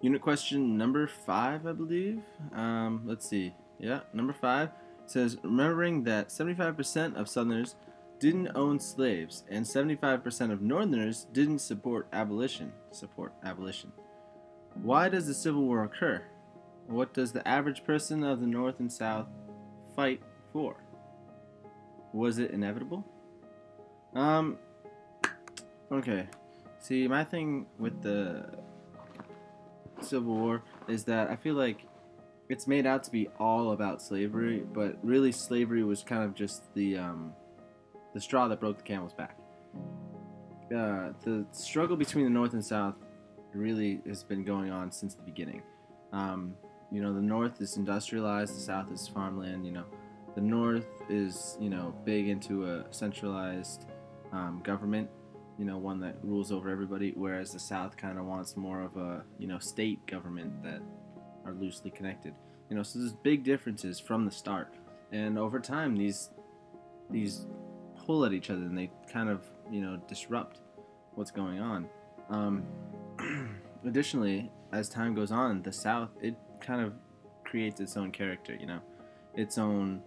Unit question number 5, I believe. Let's see. Yeah, number 5 says, remembering that 75% of Southerners didn't own slaves and 75% of Northerners didn't support abolition. Why does the Civil War occur? What does the average person of the North and South fight for? Was it inevitable? Um, okay. See, my thing with the Civil War is that I feel like it's made out to be all about slavery, but really slavery was kind of just the straw that broke the camel's back. The struggle between the North and South really has been going on since the beginning. The North is industrialized, the South is farmland. The North is big into a centralized government, one that rules over everybody, whereas the South kind of wants more of a state government that are loosely connected. So there's big differences from the start, and over time these pull at each other and they kind of disrupt what's going on. Um, Additionally, as time goes on, the South, it kind of creates its own character, its own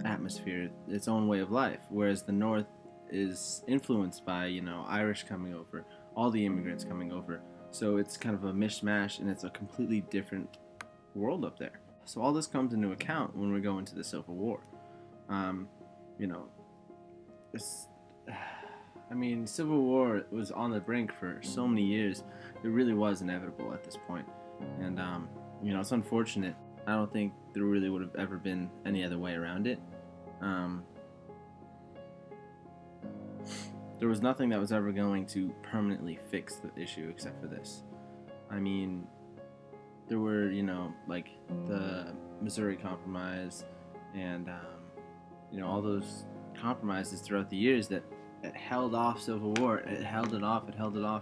atmosphere, its own way of life, whereas the North is influenced by Irish coming over, all the immigrants coming over. So it's kind of a mishmash, and it's a completely different world up there. So all this comes into account when we go into the Civil War. Um, you know, it's, Civil War was on the brink for so many years. It really was inevitable at this point, and it's unfortunate. I don't think there really would have ever been any other way around it. Um, there was nothing that was ever going to permanently fix the issue except for this. There were, like the Missouri Compromise and, all those compromises throughout the years that it held off Civil War. It held it off,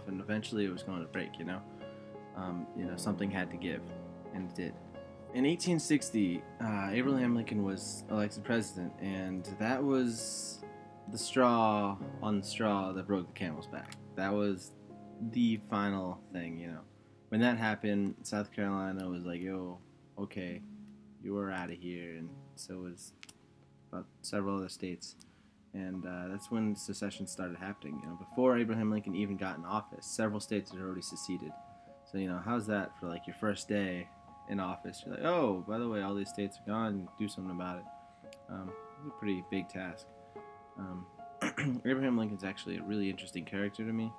and eventually it was going to break, something had to give, and it did. In 1860, Abraham Lincoln was elected president, and that was the straw on the straw that broke the camel's back. That was the final thing. When that happened, South Carolina was like, yo, okay, you are out of here, and so was about several other states. And that's when secession started happening. Before Abraham Lincoln even got in office, several states had already seceded. So, how's that for like your first day in office? You're like, oh, by the way, all these states are gone, do something about it. It's a pretty big task. Abraham Lincoln's actually a really interesting character to me.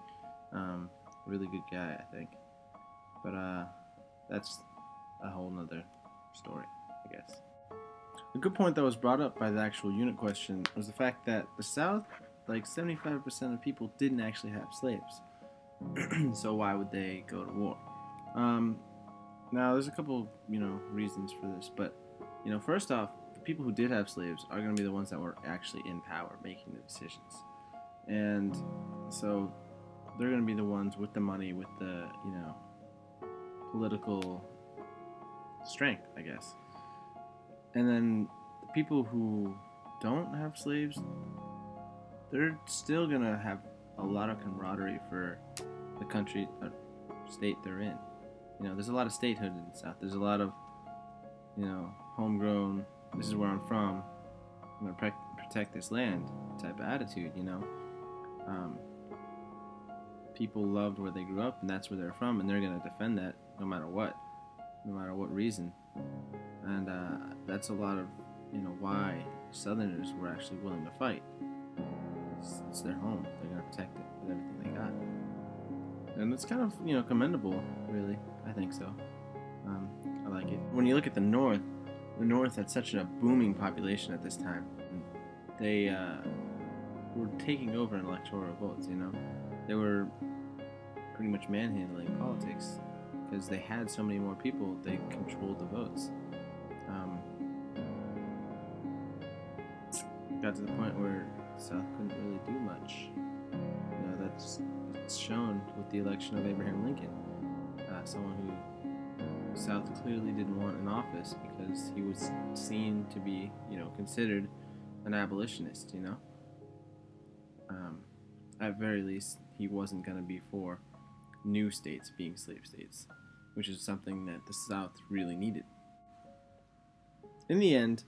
Really good guy, I think. But that's a whole nother story, I guess. A good point that was brought up by the actual unit question was the fact that the South, like 75% of people, didn't actually have slaves. So why would they go to war? Now, there's a couple, reasons for this, but, first off, the people who did have slaves are going to be the ones that were actually in power, making the decisions. And so they're going to be the ones with the money, with the, political strength, I guess. And then the people who don't have slaves, they're still going to have a lot of camaraderie for the country or state they're in. There's a lot of statehood in the South. There's a lot of, homegrown, this is where I'm from, I'm going to protect this land type of attitude, People loved where they grew up, and that's where they're from, and they're going to defend that no matter what reason. And that's a lot of, why Southerners were actually willing to fight. It's their home. They're going to protect it with everything they got. And it's kind of, commendable, really. I think so. I like it. When you look at the North had such a booming population at this time. They were taking over in electoral votes, They were pretty much manhandling politics because they had so many more people, they controlled the votes. Got to the point where South couldn't really do much. That's shown with the election of Abraham Lincoln, someone who South clearly didn't want in office because he was seen to be, considered an abolitionist. At very least, he wasn't going to be for new states being slave states. which is something that the South really needed. In the end,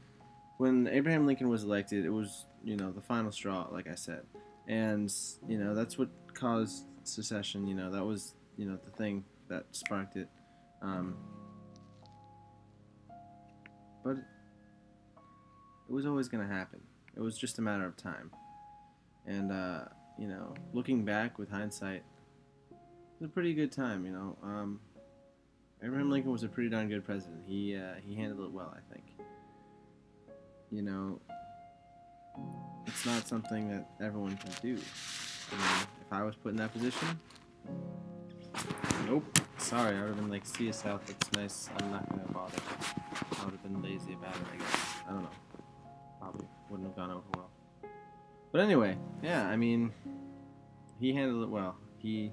when Abraham Lincoln was elected, it was, the final straw, like I said. And, that's what caused secession. That was, the thing that sparked it. But it was always going to happen. It was just a matter of time. And, looking back with hindsight, it was a pretty good time, Abraham Lincoln was a pretty darn good president. He handled it well, I think. It's not something that everyone can do. If I was put in that position, nope. Sorry, I would have been like, see you South, it's nice, I'm not going to bother. I would have been lazy about it, I guess. I don't know. Probably wouldn't have gone over well. But anyway, yeah, he handled it well. He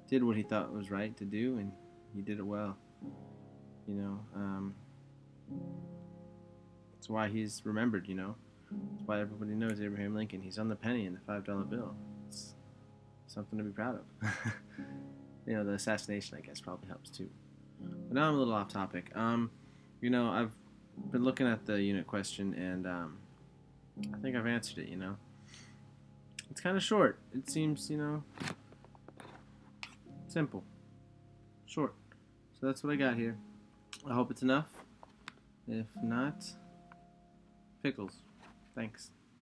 did what he thought was right to do, and he did it well. That's why he's remembered, That's why everybody knows Abraham Lincoln. He's on the penny and the $5 bill. It's something to be proud of. The assassination, I guess, probably helps too. But now I'm a little off topic. I've been looking at the unit question, and I think I've answered it, It's kind of short. It seems, simple. Short. So that's what I got here. I hope it's enough. If not, pickles. Thanks.